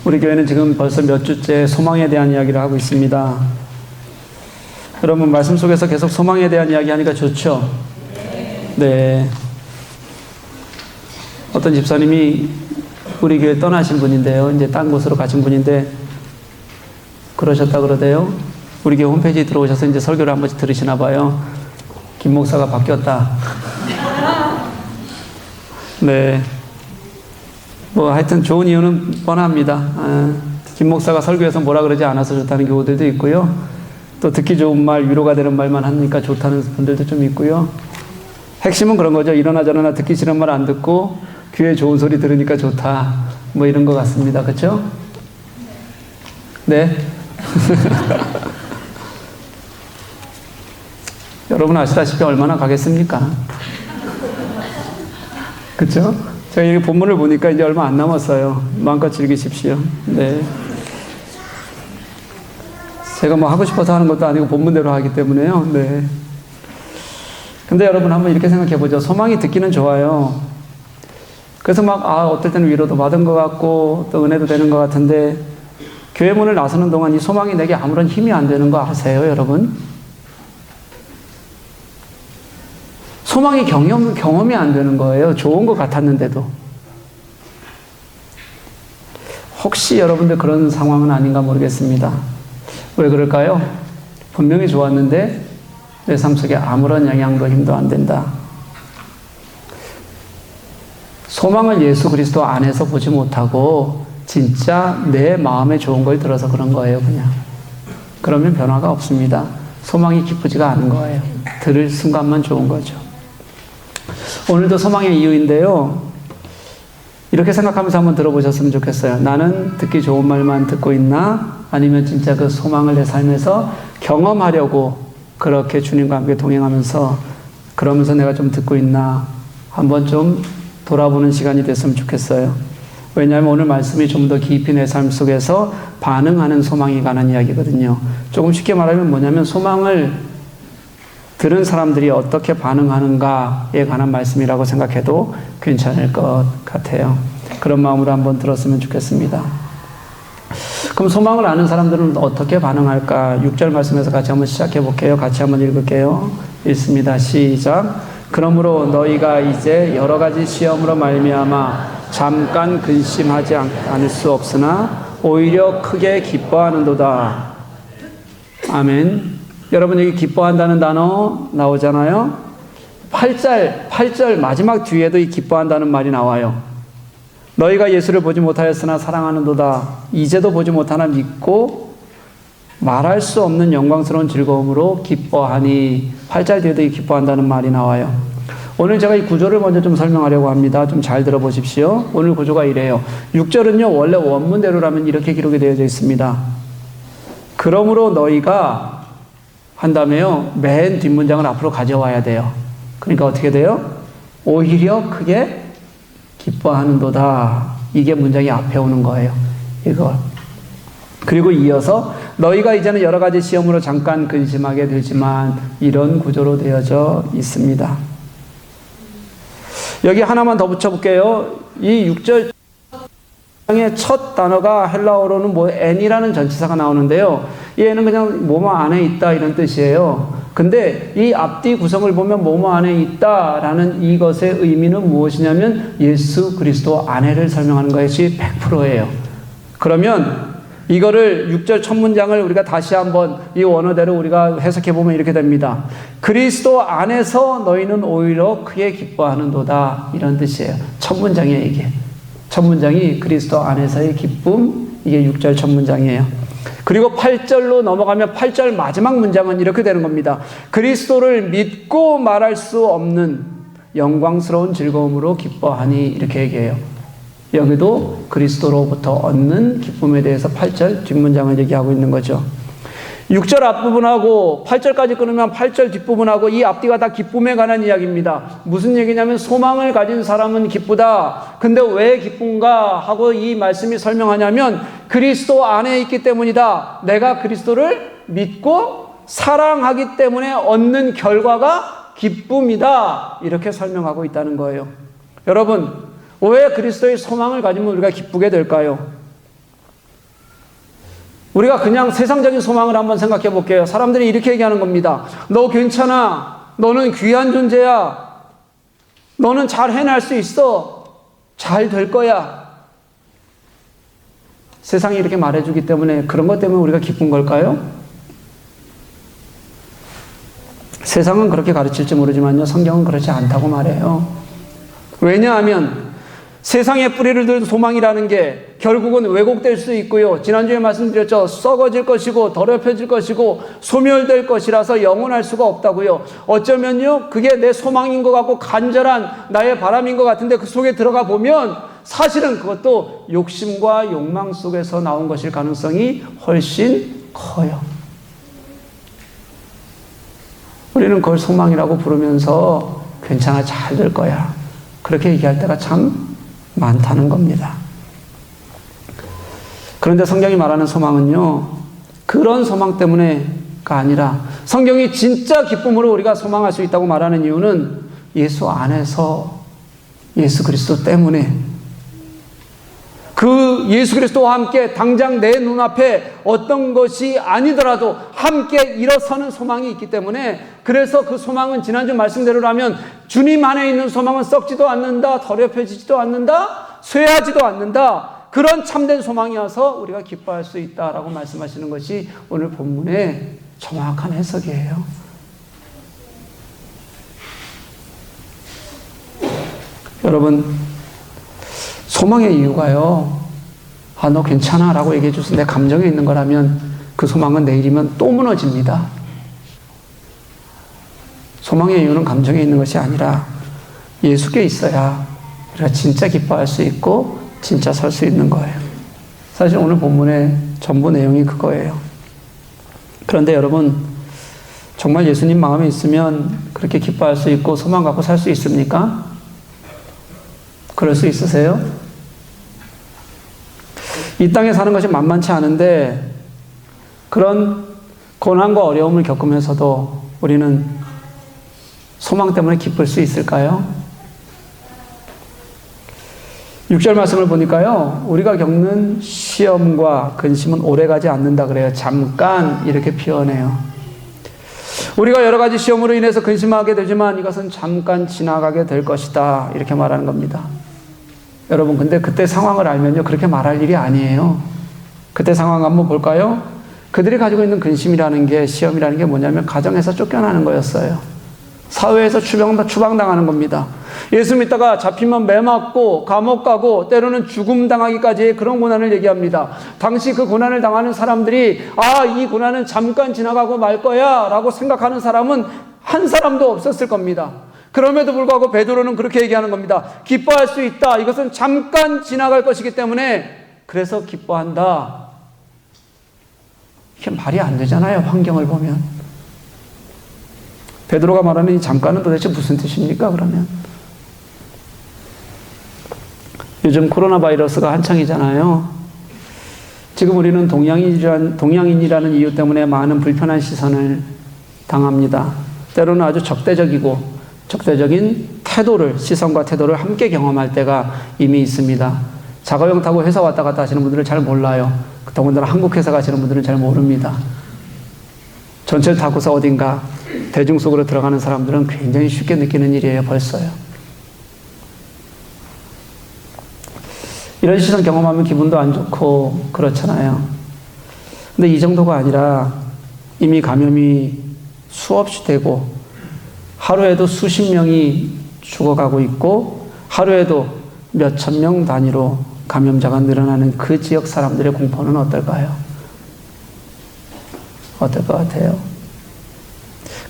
우리 교회는 지금 벌써 몇 주째 소망에 대한 이야기를 하고 있습니다. 여러분, 말씀 속에서 계속 소망에 대한 이야기 하니까 좋죠? 네. 어떤 집사님이 우리 교회 떠나신 분인데요. 이제 딴 곳으로 가신 분인데, 그러셨다 그러대요. 우리 교회 홈페이지에 들어오셔서 이제 설교를 한 번씩 들으시나 봐요. 김 목사가 바뀌었다. 네. 뭐 하여튼 좋은 이유는 뻔합니다. 김 목사가 설교에서 뭐라 그러지 않아서 좋다는 경우들도 있고요. 또 듣기 좋은 말, 위로가 되는 말만 하니까 좋다는 분들도 좀 있고요. 핵심은 그런 거죠. 이러나 저러나 듣기 싫은 말 안 듣고 귀에 좋은 소리 들으니까 좋다. 뭐 이런 것 같습니다. 그렇죠? 네. 여러분 아시다시피 얼마나 가겠습니까? 그렇죠? 제가 이 본문을 보니까 이제 얼마 안 남았어요. 마음껏 즐기십시오. 네. 제가 뭐 하고 싶어서 하는 것도 아니고 본문대로 하기 때문에요. 네. 근데 여러분 한번 이렇게 생각해 보죠. 소망이 듣기는 좋아요. 그래서 막 어떨 때는 위로도 받은 것 같고 또 은혜도 되는 것 같은데 교회 문을 나서는 동안 이 소망이 내게 아무런 힘이 안 되는 거 아세요, 여러분? 소망이 경험이 안 되는 거예요. 좋은 것 같았는데도. 혹시 여러분들 그런 상황은 아닌가 모르겠습니다. 왜 그럴까요? 분명히 좋았는데 내 삶 속에 아무런 영향도 힘도 안 된다. 소망을 예수 그리스도 안에서 보지 못하고 진짜 내 마음에 좋은 걸 들어서 그런 거예요, 그냥. 그러면 변화가 없습니다. 소망이 기쁘지가 않은 거예요. 들을 순간만 좋은 거죠. 오늘도 소망의 이유인데요. 이렇게 생각하면서 한번 들어보셨으면 좋겠어요. 나는 듣기 좋은 말만 듣고 있나? 아니면 진짜 그 소망을 내 삶에서 경험하려고 그렇게 주님과 함께 동행하면서 그러면서 내가 좀 듣고 있나? 한번 좀 돌아보는 시간이 됐으면 좋겠어요. 왜냐하면 오늘 말씀이 좀 더 깊이 내 삶 속에서 반응하는 소망에 관한 이야기거든요. 조금 쉽게 말하면 뭐냐면 소망을 들은 사람들이 어떻게 반응하는가에 관한 말씀이라고 생각해도 괜찮을 것 같아요. 그런 마음으로 한번 들었으면 좋겠습니다. 그럼 소망을 아는 사람들은 어떻게 반응할까? 6절 말씀에서 같이 한번 시작해 볼게요. 같이 한번 읽을게요. 읽습니다. 시작. 그러므로 너희가 이제 여러 가지 시험으로 말미암아 잠깐 근심하지 않을 수 없으나 오히려 크게 기뻐하는도다. 아멘. 여러분 여기 기뻐한다는 단어 나오잖아요. 8절 마지막 뒤에도 이 기뻐한다는 말이 나와요. 너희가 예수를 보지 못하였으나 사랑하는도다. 이제도 보지 못하나 믿고 말할 수 없는 영광스러운 즐거움으로 기뻐하니. 8절 뒤에도 이 기뻐한다는 말이 나와요. 오늘 제가 이 구조를 먼저 좀 설명하려고 합니다. 좀 잘 들어보십시오. 오늘 구조가 이래요. 6절은요 원래 원문대로라면 이렇게 기록이 되어져 있습니다. 그러므로 너희가 한 다음에요. 맨 뒷문장을 앞으로 가져와야 돼요. 그러니까 어떻게 돼요? 오히려 크게 기뻐하는도다. 이게 문장이 앞에 오는 거예요. 이거. 그리고 이어서 너희가 이제는 여러 가지 시험으로 잠깐 근심하게 되지만 이런 구조로 되어져 있습니다. 여기 하나만 더 붙여볼게요. 이 6절 의 첫 단어가 헬라어로는 n이라는 전치사가 나오는데요. 이 n은 그냥 뭐뭐 안에 있다 이런 뜻이에요. 근데 이 앞뒤 구성을 보면 뭐뭐 안에 있다라는 이것의 의미는 무엇이냐면 예수 그리스도 안에를 설명하는 것이 100%예요. 그러면 이거를 6절 첫 문장을 우리가 다시 한번 이 원어대로 우리가 해석해 보면 이렇게 됩니다. 그리스도 안에서 너희는 오히려 크게 기뻐하는도다. 이런 뜻이에요. 첫 문장이에요, 이게. 첫 문장이 그리스도 안에서의 기쁨, 이게 6절 첫 문장이에요. 그리고 8절로 넘어가면 8절 마지막 문장은 이렇게 되는 겁니다. 그리스도를 믿고 말할 수 없는 영광스러운 즐거움으로 기뻐하니. 이렇게 얘기해요. 여기도 그리스도로부터 얻는 기쁨에 대해서 8절 뒷문장을 얘기하고 있는 거죠. 6절 앞부분하고 8절까지 끊으면 8절 뒷부분하고 이 앞뒤가 다 기쁨에 관한 이야기입니다. 무슨 얘기냐면 소망을 가진 사람은 기쁘다. 근데 왜 기쁜가 하고 이 말씀이 설명하냐면 그리스도 안에 있기 때문이다. 내가 그리스도를 믿고 사랑하기 때문에 얻는 결과가 기쁨이다. 이렇게 설명하고 있다는 거예요. 여러분, 왜 그리스도의 소망을 가지면 우리가 기쁘게 될까요? 우리가 그냥 세상적인 소망을 한번 생각해 볼게요. 사람들이 이렇게 얘기하는 겁니다. 너 괜찮아. 너는 귀한 존재야. 너는 잘 해낼 수 있어. 잘 될 거야. 세상이 이렇게 말해주기 때문에 그런 것 때문에 우리가 기쁜 걸까요? 세상은 그렇게 가르칠지 모르지만요. 성경은 그렇지 않다고 말해요. 왜냐하면 세상에 뿌리를 든 소망이라는 게 결국은 왜곡될 수 있고요. 지난주에 말씀드렸죠. 썩어질 것이고 더럽혀질 것이고 소멸될 것이라서 영원할 수가 없다고요. 어쩌면요. 그게 내 소망인 것 같고 간절한 나의 바람인 것 같은데 그 속에 들어가 보면 사실은 그것도 욕심과 욕망 속에서 나온 것일 가능성이 훨씬 커요. 우리는 그걸 소망이라고 부르면서 괜찮아, 잘 될 거야. 그렇게 얘기할 때가 참 많다는 겁니다. 그런데 성경이 말하는 소망은요, 그런 소망 때문에가 아니라 성경이 진짜 기쁨으로 우리가 소망할 수 있다고 말하는 이유는 예수 안에서 예수 그리스도 때문에 그 예수 그리스도와 함께 당장 내 눈앞에 어떤 것이 아니더라도 함께 일어서는 소망이 있기 때문에 그래서 그 소망은 지난주 말씀대로라면 주님 안에 있는 소망은 썩지도 않는다, 더럽혀지지도 않는다, 쇠하지도 않는다. 그런 참된 소망이어서 우리가 기뻐할 수 있다라고 말씀하시는 것이 오늘 본문의 정확한 해석이에요. 여러분, 소망의 이유가요, 아, 너 괜찮아 라고 얘기해 줘서 내 감정에 있는 거라면 그 소망은 내일이면 또 무너집니다. 소망의 이유는 감정에 있는 것이 아니라 예수께 있어야 우리가 진짜 기뻐할 수 있고 진짜 설 수 있는 거예요. 사실 오늘 본문의 전부 내용이 그거예요. 그런데 여러분, 정말 예수님 마음에 있으면 그렇게 기뻐할 수 있고 소망 갖고 살 수 있습니까? 그럴 수 있으세요? 이 땅에 사는 것이 만만치 않은데 그런 고난과 어려움을 겪으면서도 우리는 소망 때문에 기쁠 수 있을까요? 6절 말씀을 보니까요, 우리가 겪는 시험과 근심은 오래가지 않는다 그래요. 잠깐 이렇게 표현해요. 우리가 여러 가지 시험으로 인해서 근심하게 되지만 이것은 잠깐 지나가게 될 것이다 이렇게 말하는 겁니다. 여러분, 근데 그때 상황을 알면요, 그렇게 말할 일이 아니에요. 그때 상황 한번 볼까요? 그들이 가지고 있는 근심이라는 게, 시험이라는 게 뭐냐면 가정에서 쫓겨나는 거였어요. 사회에서 추방당하는 겁니다. 예수 믿다가 잡히면 매 맞고 감옥 가고 때로는 죽음 당하기까지의 그런 고난을 얘기합니다. 당시 그 고난을 당하는 사람들이 아, 이 고난은 잠깐 지나가고 말 거야 라고 생각하는 사람은 한 사람도 없었을 겁니다. 그럼에도 불구하고 베드로는 그렇게 얘기하는 겁니다. 기뻐할 수 있다. 이것은 잠깐 지나갈 것이기 때문에 그래서 기뻐한다. 이게 말이 안 되잖아요. 환경을 보면. 베드로가 말하는 이 잠깐은 도대체 무슨 뜻입니까? 그러면 요즘 코로나 바이러스가 한창이잖아요. 지금 우리는 동양인이라는 이유 때문에 많은 불편한 시선을 당합니다. 때로는 아주 적대적인 태도를, 시선과 태도를 함께 경험할 때가 이미 있습니다. 자가용 타고 회사 왔다 갔다 하시는 분들은 잘 몰라요. 더군다나 한국 회사 가시는 분들은 잘 모릅니다. 전철 타고서 어딘가 대중 속으로 들어가는 사람들은 굉장히 쉽게 느끼는 일이에요, 벌써요. 이런 시선 경험하면 기분도 안 좋고 그렇잖아요. 근데 이 정도가 아니라 이미 감염이 수없이 되고 하루에도 수십 명이 죽어가고 있고 하루에도 몇천 명 단위로 감염자가 늘어나는 그 지역 사람들의 공포는 어떨까요? 어떨 것 같아요?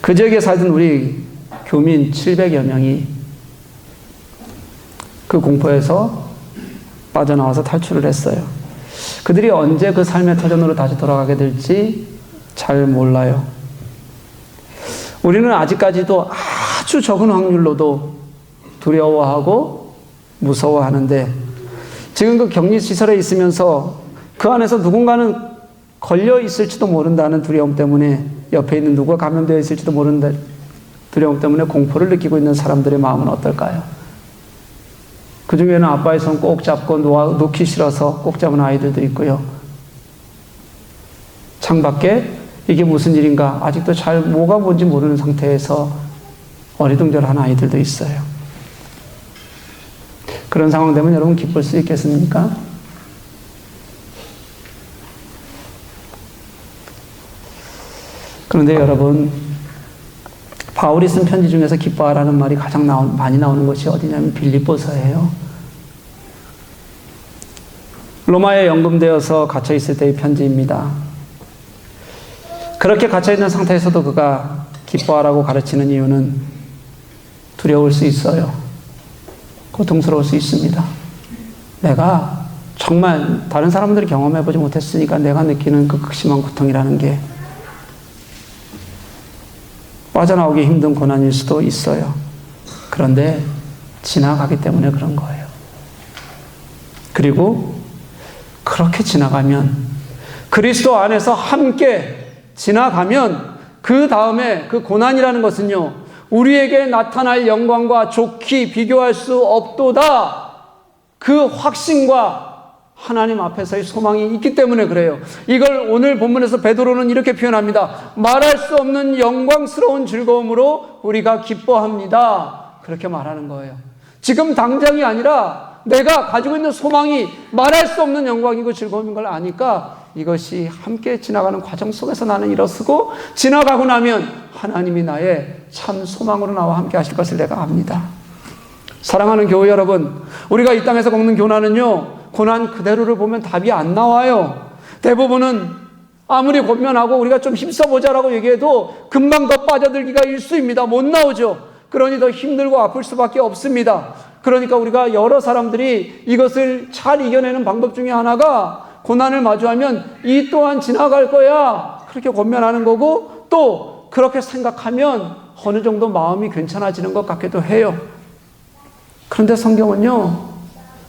그 지역에 살던 우리 교민 700여 명이 그 공포에서 빠져나와서 탈출을 했어요. 그들이 언제 그 삶의 터전으로 다시 돌아가게 될지 잘 몰라요. 우리는 아직까지도 아주 적은 확률로도 두려워하고 무서워하는데 지금 그 격리시설에 있으면서 그 안에서 누군가는 걸려 있을지도 모른다는 두려움 때문에 옆에 있는 누가 감염되어 있을지도 모르는 두려움 때문에 공포를 느끼고 있는 사람들의 마음은 어떨까요? 그 중에는 아빠의 손 꼭 잡고 놓기 싫어서 꼭 잡은 아이들도 있고요. 창밖에 이게 무슨 일인가 아직도 잘 뭐가 뭔지 모르는 상태에서 어리둥절한 아이들도 있어요. 그런 상황 되면 여러분 기쁠 수 있겠습니까? 그런데 여러분, 바울이 쓴 편지 중에서 기뻐하라는 말이 가장 많이 나오는 것이 어디냐면 빌립보서예요. 로마에 연금되어서 갇혀 있을 때의 편지입니다. 그렇게 갇혀 있는 상태에서도 그가 기뻐하라고 가르치는 이유는 두려울 수 있어요. 고통스러울 수 있습니다. 내가 정말 다른 사람들이 경험해보지 못했으니까 내가 느끼는 그 극심한 고통이라는 게 빠져나오기 힘든 고난일 수도 있어요. 그런데 지나가기 때문에 그런 거예요. 그리고 그렇게 지나가면, 그리스도 안에서 함께 지나가면 그 다음에 그 고난이라는 것은요, 우리에게 나타날 영광과 좋게 비교할 수 없도다. 그 확신과 하나님 앞에서의 소망이 있기 때문에 그래요. 이걸 오늘 본문에서 베드로는 이렇게 표현합니다. 말할 수 없는 영광스러운 즐거움으로 우리가 기뻐합니다. 그렇게 말하는 거예요. 지금 당장이 아니라 내가 가지고 있는 소망이 말할 수 없는 영광이고 즐거움인 걸 아니까 이것이 함께 지나가는 과정 속에서 나는 일어서고 지나가고 나면 하나님이 나의 참 소망으로 나와 함께 하실 것을 내가 압니다. 사랑하는 교회 여러분, 우리가 이 땅에서 겪는 고난은요, 고난 그대로를 보면 답이 안 나와요. 대부분은 아무리 권면하고 우리가 좀 힘써보자라고 얘기해도 금방 더 빠져들기가 일쑤입니다. 못 나오죠. 그러니 더 힘들고 아플 수밖에 없습니다. 그러니까 우리가 여러 사람들이 이것을 잘 이겨내는 방법 중에 하나가 고난을 마주하면 이 또한 지나갈 거야, 그렇게 권면하는 거고, 또 그렇게 생각하면 어느 정도 마음이 괜찮아지는 것 같기도 해요. 그런데 성경은요,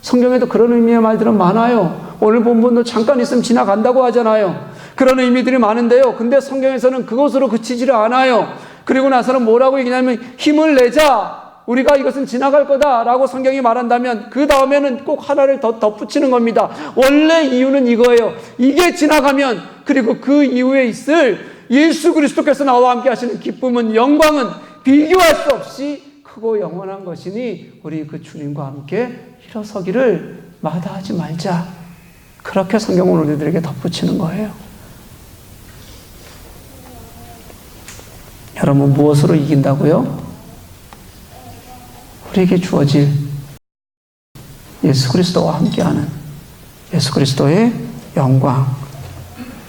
성경에도 그런 의미의 말들은 많아요. 오늘 본문도 잠깐 있으면 지나간다고 하잖아요. 그런 의미들이 많은데요, 근데 성경에서는 그것으로 그치지를 않아요. 그리고 나서는 뭐라고 얘기냐면 힘을 내자, 우리가 이것은 지나갈 거다라고 성경이 말한다면 그 다음에는 꼭 하나를 더 덧붙이는 겁니다. 원래 이유는 이거예요. 이게 지나가면, 그리고 그 이후에 있을 예수 그리스도께서 나와 함께 하시는 기쁨은, 영광은 비교할 수 없이 크고 영원한 것이니 우리 그 주님과 함께 일어서기를 마다하지 말자. 그렇게 성경은 우리들에게 덧붙이는 거예요. 여러분, 무엇으로 이긴다고요? 우리에게 주어질 예수 그리스도와 함께하는 예수 그리스도의 영광,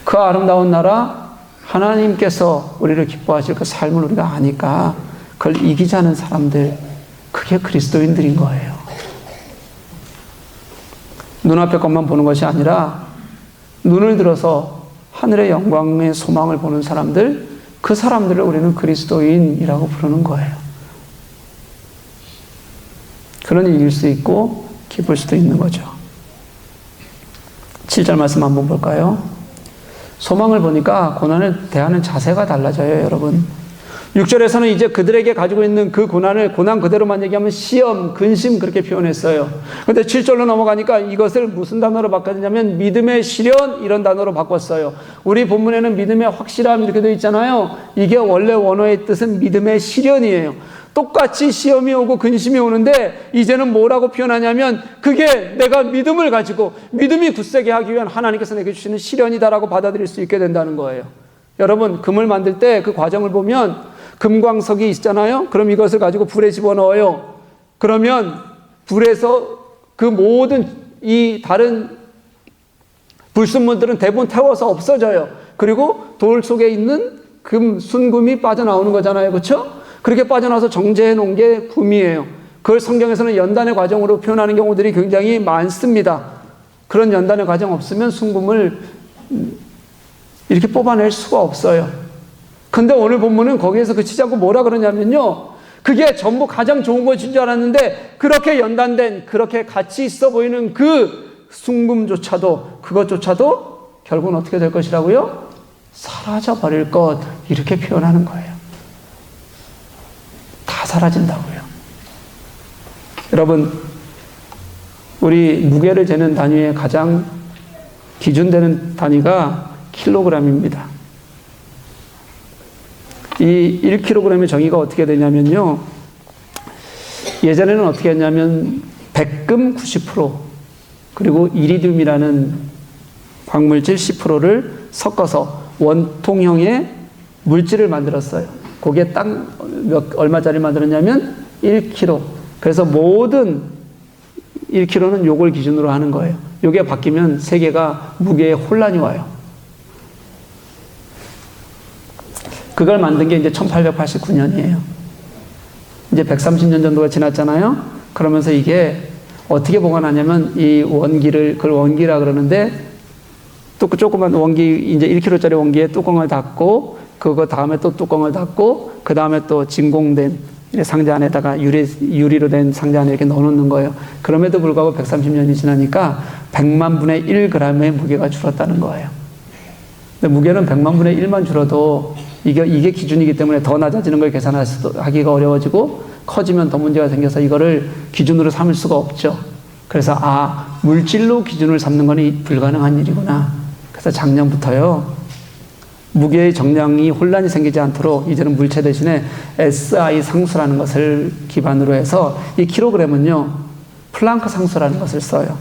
그 아름다운 나라, 하나님께서 우리를 기뻐하실 그 삶을 우리가 아니까 그걸 이기자는 사람들, 그게 그리스도인들인 거예요. 눈앞의 것만 보는 것이 아니라 눈을 들어서 하늘의 영광의 소망을 보는 사람들, 그 사람들을 우리는 그리스도인이라고 부르는 거예요. 그러니 이길 수 있고 기쁠 수도 있는 거죠. 7절 말씀 한번 볼까요? 소망을 보니까 고난을 대하는 자세가 달라져요, 여러분. 6절에서는 이제 그들에게 가지고 있는 그 고난을 고난 그대로만 얘기하면 시험, 근심 그렇게 표현했어요. 근데 7절로 넘어가니까 이것을 무슨 단어로 바꿨냐면 믿음의 시련, 이런 단어로 바꿨어요. 우리 본문에는 믿음의 확실함 이렇게 되어 있잖아요. 이게 원래 원어의 뜻은 믿음의 시련이에요. 똑같이 시험이 오고 근심이 오는데 이제는 뭐라고 표현하냐면 그게 내가 믿음을 가지고 믿음이 굳세게 하기 위한 하나님께서 내게 주시는 시련이다라고 받아들일 수 있게 된다는 거예요. 여러분, 금을 만들 때 그 과정을 보면 금광석이 있잖아요. 그럼 이것을 가지고 불에 집어넣어요. 그러면 불에서 그 모든 이 다른 불순물들은 대부분 태워서 없어져요. 그리고 돌 속에 있는 금, 순금이 빠져나오는 거잖아요. 그렇죠? 그렇게 빠져나와서 정제해 놓은 게 금이에요. 그걸 성경에서는 연단의 과정으로 표현하는 경우들이 굉장히 많습니다. 그런 연단의 과정 없으면 순금을 이렇게 뽑아낼 수가 없어요. 근데 오늘 본문은 거기에서 그치지 않고 뭐라 그러냐면요, 그게 전부 가장 좋은 것인 줄 알았는데 그렇게 연단된, 그렇게 가치 있어 보이는 그 순금조차도, 그것조차도 결국은 어떻게 될 것이라고요? 사라져 버릴 것, 이렇게 표현하는 거예요. 다 사라진다고요. 여러분, 우리 무게를 재는 단위의 가장 기준되는 단위가 킬로그램입니다. 이 1kg의 정의가 어떻게 되냐면요. 예전에는 어떻게 했냐면 백금 90% 그리고 이리듐이라는 광물질 10%를 섞어서 원통형의 물질을 만들었어요. 그게 딱 얼마짜리 만들었냐면 1kg. 그래서 모든 1kg는 요걸 기준으로 하는 거예요. 요게 바뀌면 세계가 무게에 혼란이 와요. 그걸 만든 게 이제 1889년이에요. 이제 130년 정도가 지났잖아요. 그러면서 이게 어떻게 보관하냐면 이 원기를, 그걸 원기라 그러는데 또 그 조그만 원기, 이제 1kg짜리 원기에 뚜껑을 닫고 그거 다음에 또 뚜껑을 닫고 그 다음에 또 진공된 상자 안에다가 유리로 된 상자 안에 이렇게 넣어놓는 거예요. 그럼에도 불구하고 130년이 지나니까 100만 분의 1g의 무게가 줄었다는 거예요. 근데 무게는 100만 분의 1만 줄어도 이게 기준이기 때문에 더 낮아지는 걸 계산하기가 어려워지고 커지면 더 문제가 생겨서 이거를 기준으로 삼을 수가 없죠. 그래서 물질로 기준을 삼는 건 불가능한 일이구나. 그래서 작년부터요. 무게의 정량이 혼란이 생기지 않도록 이제는 물체 대신에 SI 상수라는 것을 기반으로 해서 이 킬로그램은요. 플랑크 상수라는 것을 써요.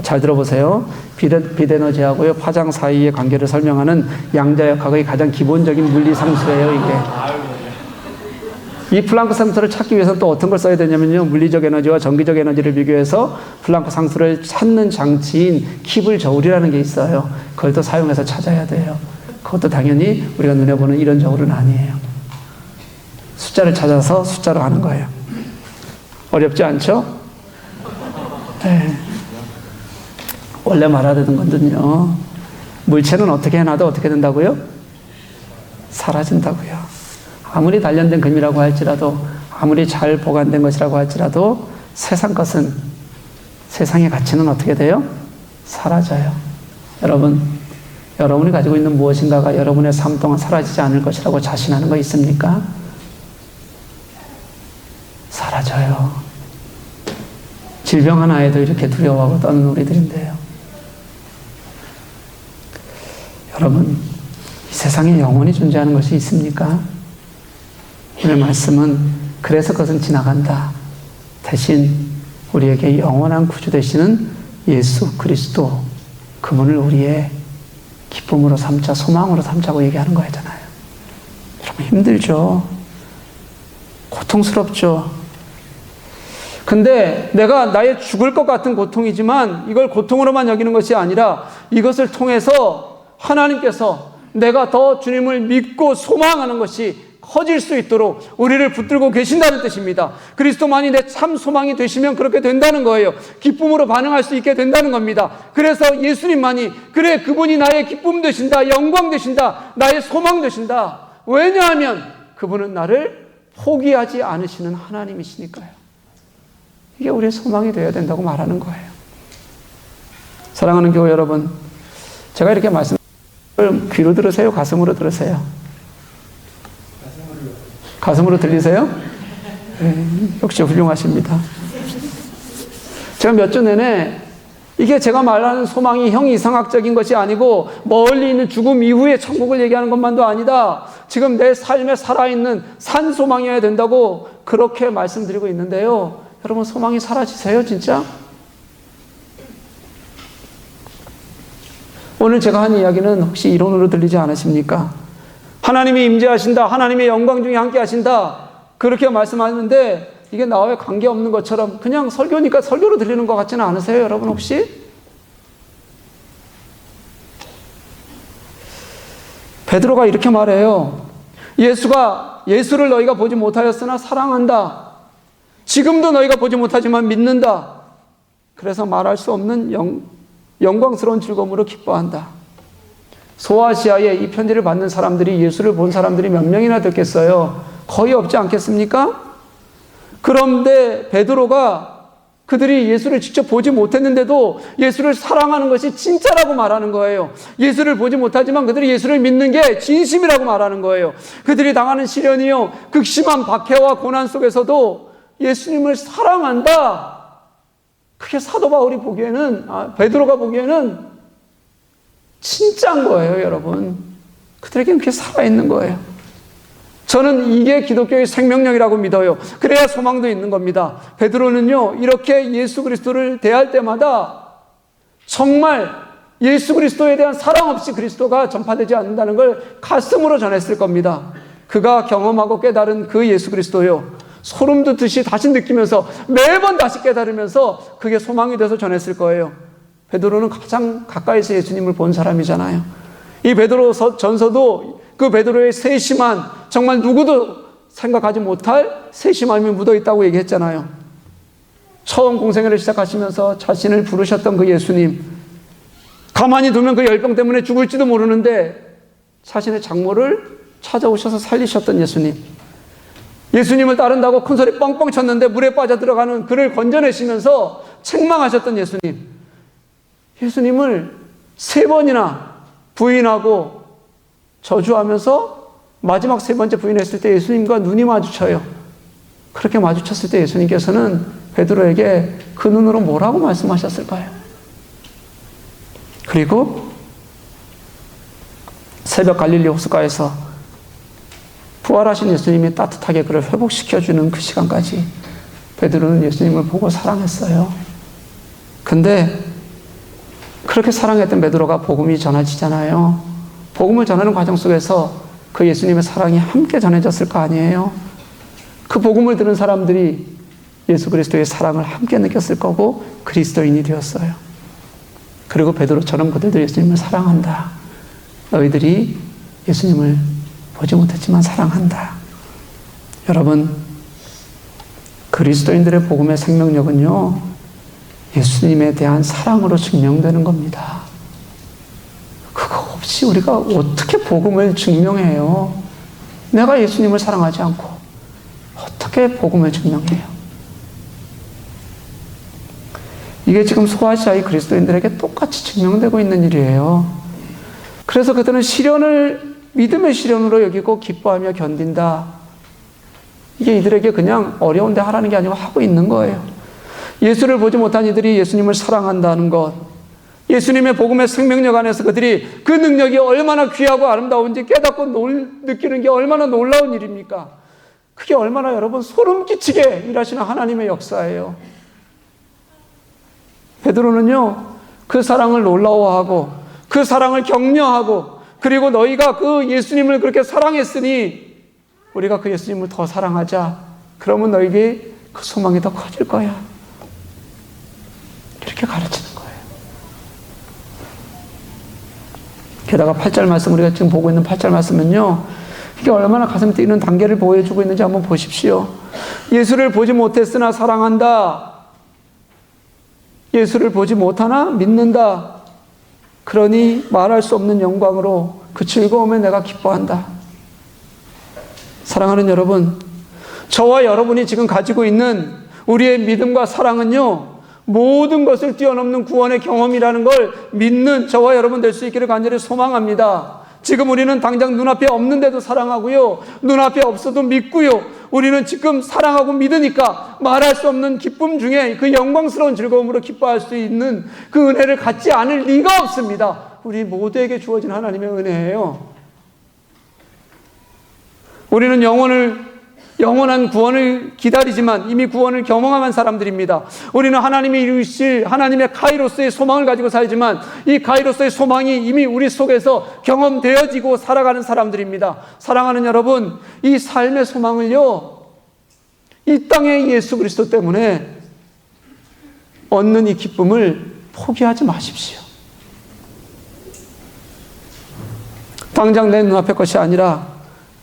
잘 들어보세요. 빛 에너지하고요 파장 사이의 관계를 설명하는 양자역학의 가장 기본적인 물리 상수예요. 이게 이 플랑크 상수를 찾기 위해서 또 어떤 걸 써야 되냐면요. 물리적 에너지와 전기적 에너지를 비교해서 플랑크 상수를 찾는 장치인 킵을 저울이라는 게 있어요. 그걸 또 사용해서 찾아야 돼요. 그것도 당연히 우리가 눈에 보는 이런 저울은 아니에요. 숫자를 찾아서 숫자로 하는 거예요. 어렵지 않죠? 네. 원래 말하던 건든요. 물체는 어떻게 해놔도 어떻게 된다고요? 사라진다고요. 아무리 단련된 금이라고 할지라도 아무리 잘 보관된 것이라고 할지라도 세상 것은 세상의 가치는 어떻게 돼요? 사라져요. 여러분이 가지고 있는 무엇인가가 여러분의 삶 동안 사라지지 않을 것이라고 자신하는 거 있습니까? 사라져요. 질병 하나에도 이렇게 두려워하고 떠는 우리들인데요. 여러분, 이 세상에 영원히 존재하는 것이 있습니까? 오늘 말씀은 그래서 그것은 지나간다. 대신 우리에게 영원한 구주 되시는 예수 그리스도 그분을 우리의 기쁨으로 삼자, 소망으로 삼자고 얘기하는 거잖아요. 여러분 힘들죠. 고통스럽죠. 근데 내가 나의 죽을 것 같은 고통이지만 이걸 고통으로만 여기는 것이 아니라 이것을 통해서 하나님께서 내가 더 주님을 믿고 소망하는 것이 커질 수 있도록 우리를 붙들고 계신다는 뜻입니다. 그리스도만이 내 참 소망이 되시면 그렇게 된다는 거예요. 기쁨으로 반응할 수 있게 된다는 겁니다. 그래서 예수님만이 그래 그분이 나의 기쁨 되신다, 영광 되신다, 나의 소망 되신다. 왜냐하면 그분은 나를 포기하지 않으시는 하나님이시니까요. 이게 우리의 소망이 되어야 된다고 말하는 거예요. 사랑하는 교회 여러분, 제가 이렇게 귀로 들으세요? 가슴으로 들으세요? 가슴으로 들리세요? 네, 역시 훌륭하십니다. 제가 몇 주 내내 이게 제가 말하는 소망이 형이상학적인 것이 아니고 멀리 있는 죽음 이후의 천국을 얘기하는 것만도 아니다. 지금 내 삶에 살아있는 산소망이어야 된다고 그렇게 말씀드리고 있는데요. 여러분 소망이 사라지세요 진짜? 오늘 제가 한 이야기는 혹시 이론으로 들리지 않으십니까? 하나님이 임재하신다. 하나님의 영광 중에 함께 하신다. 그렇게 말씀하는데 이게 나와의 관계없는 것처럼 그냥 설교니까 설교로 들리는 것 같지는 않으세요? 여러분 혹시? 베드로가 이렇게 말해요. 예수를 너희가 보지 못하였으나 사랑한다. 지금도 너희가 보지 못하지만 믿는다. 그래서 말할 수 없는 영광스러운 즐거움으로 기뻐한다. 소아시아에 이 편지를 받는 사람들이 예수를 본 사람들이 몇 명이나 됐겠어요? 거의 없지 않겠습니까? 그런데 베드로가 그들이 예수를 직접 보지 못했는데도 예수를 사랑하는 것이 진짜라고 말하는 거예요. 예수를 보지 못하지만 그들이 예수를 믿는 게 진심이라고 말하는 거예요. 그들이 당하는 시련이요, 극심한 박해와 고난 속에서도 예수님을 사랑한다. 그게 사도 바울이 보기에는, 베드로가 보기에는 진짜인 거예요, 여러분. 그들에게는 그게 살아있는 거예요. 저는 이게 기독교의 생명력이라고 믿어요. 그래야 소망도 있는 겁니다. 베드로는요, 이렇게 예수 그리스도를 대할 때마다 정말 예수 그리스도에 대한 사랑 없이 그리스도가 전파되지 않는다는 걸 가슴으로 전했을 겁니다. 그가 경험하고 깨달은 그 예수 그리스도요, 소름 돋듯이 다시 느끼면서 매번 다시 깨달으면서 그게 소망이 돼서 전했을 거예요. 베드로는 가장 가까이서 예수님을 본 사람이잖아요. 이 베드로 전서도 그 베드로의 세심한, 정말 누구도 생각하지 못할 세심함이 묻어있다고 얘기했잖아요. 처음 공생애를 시작하시면서 자신을 부르셨던 그 예수님, 가만히 두면 그 열병 때문에 죽을지도 모르는데 자신의 장모를 찾아오셔서 살리셨던 예수님, 예수님을 따른다고 큰소리 뻥뻥 쳤는데 물에 빠져 들어가는 그를 건져내시면서 책망하셨던 예수님, 예수님을 3번이나 부인하고 저주하면서 마지막 3번째 부인했을 때 예수님과 눈이 마주쳐요. 그렇게 마주쳤을 때 예수님께서는 베드로에게 그 눈으로 뭐라고 말씀하셨을까요? 그리고 새벽 갈릴리 호숫가에서 부활하신 예수님이 따뜻하게 그를 회복시켜주는 그 시간까지 베드로는 예수님을 보고 사랑했어요. 근데 그렇게 사랑했던 베드로가 복음이 전해지잖아요. 복음을 전하는 과정 속에서 그 예수님의 사랑이 함께 전해졌을 거 아니에요. 그 복음을 들은 사람들이 예수 그리스도의 사랑을 함께 느꼈을 거고 그리스도인이 되었어요. 그리고 베드로처럼 그들도 예수님을 사랑한다. 너희들이 예수님을 보지 못했지만 사랑한다. 여러분, 그리스도인들의 복음의 생명력은요, 예수님에 대한 사랑으로 증명되는 겁니다. 그거 없이 우리가 어떻게 복음을 증명해요? 내가 예수님을 사랑하지 않고 어떻게 복음을 증명해요? 이게 지금 소아시아의 그리스도인들에게 똑같이 증명되고 있는 일이에요. 그래서 그들은 시련을 믿음의 시련으로 여기고 기뻐하며 견딘다. 이게 이들에게 그냥 어려운데 하라는 게 아니고 하고 있는 거예요. 예수를 보지 못한 이들이 예수님을 사랑한다는 것, 예수님의 복음의 생명력 안에서 그들이 그 능력이 얼마나 귀하고 아름다운지 깨닫고 느끼는 게 얼마나 놀라운 일입니까? 그게 얼마나 여러분 소름 끼치게 일하시는 하나님의 역사예요. 베드로는요, 그 사랑을 놀라워하고 그 사랑을 격려하고, 그리고 너희가 그 예수님을 그렇게 사랑했으니 우리가 그 예수님을 더 사랑하자. 그러면 너에게 그 소망이 더 커질 거야. 이렇게 가르치는 거예요. 게다가 8절 말씀, 우리가 지금 보고 있는 8절 말씀은요, 이게 얼마나 가슴 뛰는 단계를 보여주고 있는지 한번 보십시오. 예수를 보지 못했으나 사랑한다. 예수를 보지 못하나 믿는다. 그러니 말할 수 없는 영광으로 그 즐거움에 내가 기뻐한다. 사랑하는 여러분, 저와 여러분이 지금 가지고 있는 우리의 믿음과 사랑은요, 모든 것을 뛰어넘는 구원의 경험이라는 걸 믿는 저와 여러분 될 수 있기를 간절히 소망합니다. 지금 우리는 당장 눈앞에 없는데도 사랑하고요, 눈앞에 없어도 믿고요, 우리는 지금 사랑하고 믿으니까 말할 수 없는 기쁨 중에 그 영광스러운 즐거움으로 기뻐할 수 있는 그 은혜를 갖지 않을 리가 없습니다. 우리 모두에게 주어진 하나님의 은혜예요. 우리는 영원한 구원을 기다리지만 이미 구원을 경험한 사람들입니다. 우리는 하나님이 이루실 하나님의 카이로스의 소망을 가지고 살지만 이 카이로스의 소망이 이미 우리 속에서 경험되어지고 살아가는 사람들입니다. 사랑하는 여러분, 이 삶의 소망을요, 이 땅의 예수 그리스도 때문에 얻는 이 기쁨을 포기하지 마십시오. 당장 내 눈앞의 것이 아니라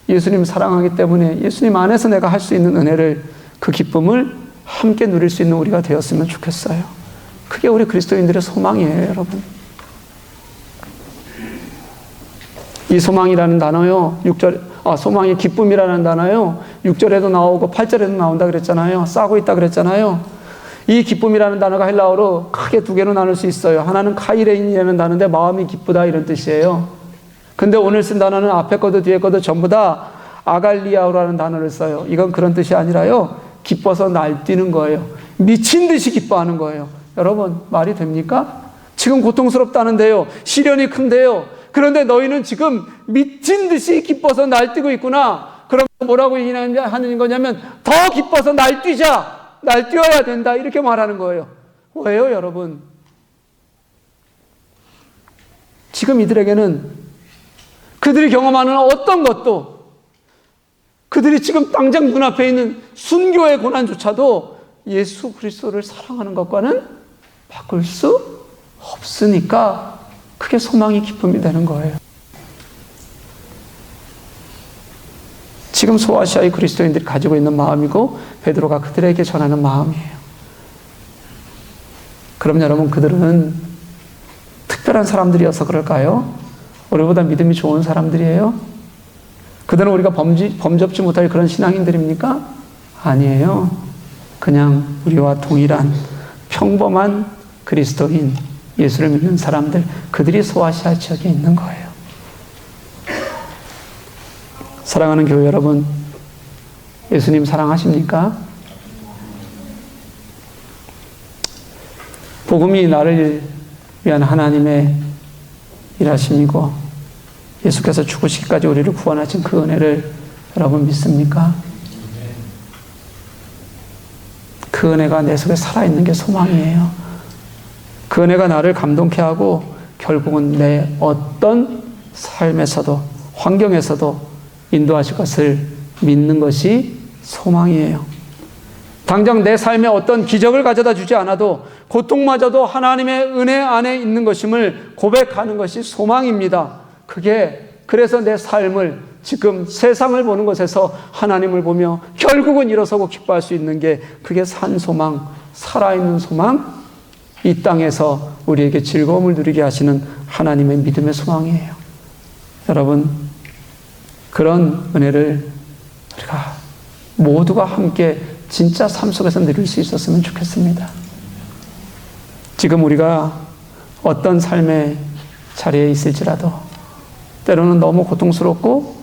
예수님 사랑하기 때문에 예수님 안에서 내가 할 수 있는 은혜를, 그 기쁨을 함께 누릴 수 있는 우리가 되었으면 좋겠어요. 그게 우리 그리스도인들의 소망이에요, 여러분. 이 소망이라는 단어요, 소망이 기쁨이라는 단어요, 6절에도 나오고 8절에도 나온다 그랬잖아요. 싸고 있다 그랬잖아요. 이 기쁨이라는 단어가 헬라어로 크게 2개로 나눌 수 있어요. 하나는 카이레인이라는 단어인데 마음이 기쁘다 이런 뜻이에요. 근데 오늘 쓴 단어는 앞에 것도 뒤에 것도 전부 다 아갈리아오라는 단어를 써요. 이건 그런 뜻이 아니라요, 기뻐서 날뛰는 거예요. 미친 듯이 기뻐하는 거예요. 여러분, 말이 됩니까? 지금 고통스럽다는데요. 시련이 큰데요. 그런데 너희는 지금 미친 듯이 기뻐서 날뛰고 있구나. 그럼 뭐라고 하는 거냐면 더 기뻐서 날뛰자. 날뛰어야 된다. 이렇게 말하는 거예요. 왜요, 여러분? 지금 이들에게는 그들이 경험하는 어떤 것도, 그들이 지금 당장 눈앞에 있는 순교의 고난조차도 예수 그리스도를 사랑하는 것과는 바꿀 수 없으니까 그게 소망이 기쁨이 되는 거예요. 지금 소아시아의 그리스도인들이 가지고 있는 마음이고 베드로가 그들에게 전하는 마음이에요. 그럼 여러분, 그들은 특별한 사람들이어서 그럴까요? 우리보다 믿음이 좋은 사람들이에요? 그들은 우리가 범접지 못할 그런 신앙인들입니까? 아니에요. 그냥 우리와 동일한 평범한 그리스도인, 예수를 믿는 사람들, 그들이 소아시아 지역에 있는 거예요. 사랑하는 교회 여러분, 예수님 사랑하십니까? 복음이 나를 위한 하나님의 일하심이고 예수께서 죽으시기까지 우리를 구원하신 그 은혜를 여러분 믿습니까? 그 은혜가 내 속에 살아있는 게 소망이에요. 그 은혜가 나를 감동케 하고 결국은 내 어떤 삶에서도, 환경에서도 인도하실 것을 믿는 것이 소망이에요. 당장 내 삶에 어떤 기적을 가져다 주지 않아도 고통마저도 하나님의 은혜 안에 있는 것임을 고백하는 것이 소망입니다. 그래서 내 삶을, 지금 세상을 보는 것에서 하나님을 보며 결국은 일어서고 기뻐할 수 있는 게, 그게 산 소망, 살아있는 소망, 이 땅에서 우리에게 즐거움을 누리게 하시는 하나님의 믿음의 소망이에요. 여러분, 그런 은혜를 우리가 모두가 함께 진짜 삶 속에서 누릴 수 있었으면 좋겠습니다. 지금 우리가 어떤 삶의 자리에 있을지라도, 때로는 너무 고통스럽고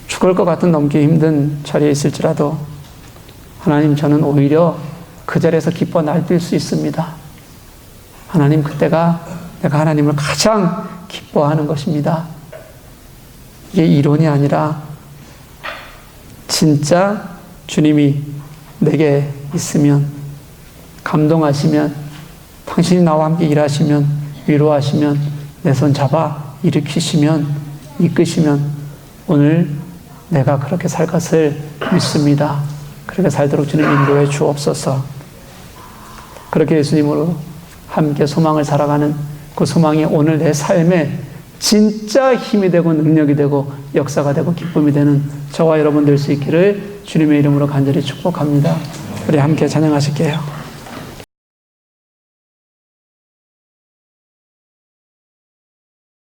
죽을 것 같은 넘기 힘든 자리에 있을지라도, 하나님, 저는 오히려 그 자리에서 기뻐 날뛸 수 있습니다. 하나님, 그때가 내가 하나님을 가장 기뻐하는 것입니다. 이게 이론이 아니라 진짜 주님이 내게 있으면, 감동하시면, 당신이 나와 함께 일하시면, 위로하시면, 내 손 잡아 일으키시면, 이끄시면 오늘 내가 그렇게 살 것을 믿습니다. 그렇게 살도록 주님 인도해 주옵소서. 그렇게 예수님으로 함께 소망을 살아가는 그 소망이 오늘 내 삶에 진짜 힘이 되고 능력이 되고 역사가 되고 기쁨이 되는 저와 여러분 될 수 있기를 주님의 이름으로 간절히 축복합니다. 우리 함께 찬양하실게요.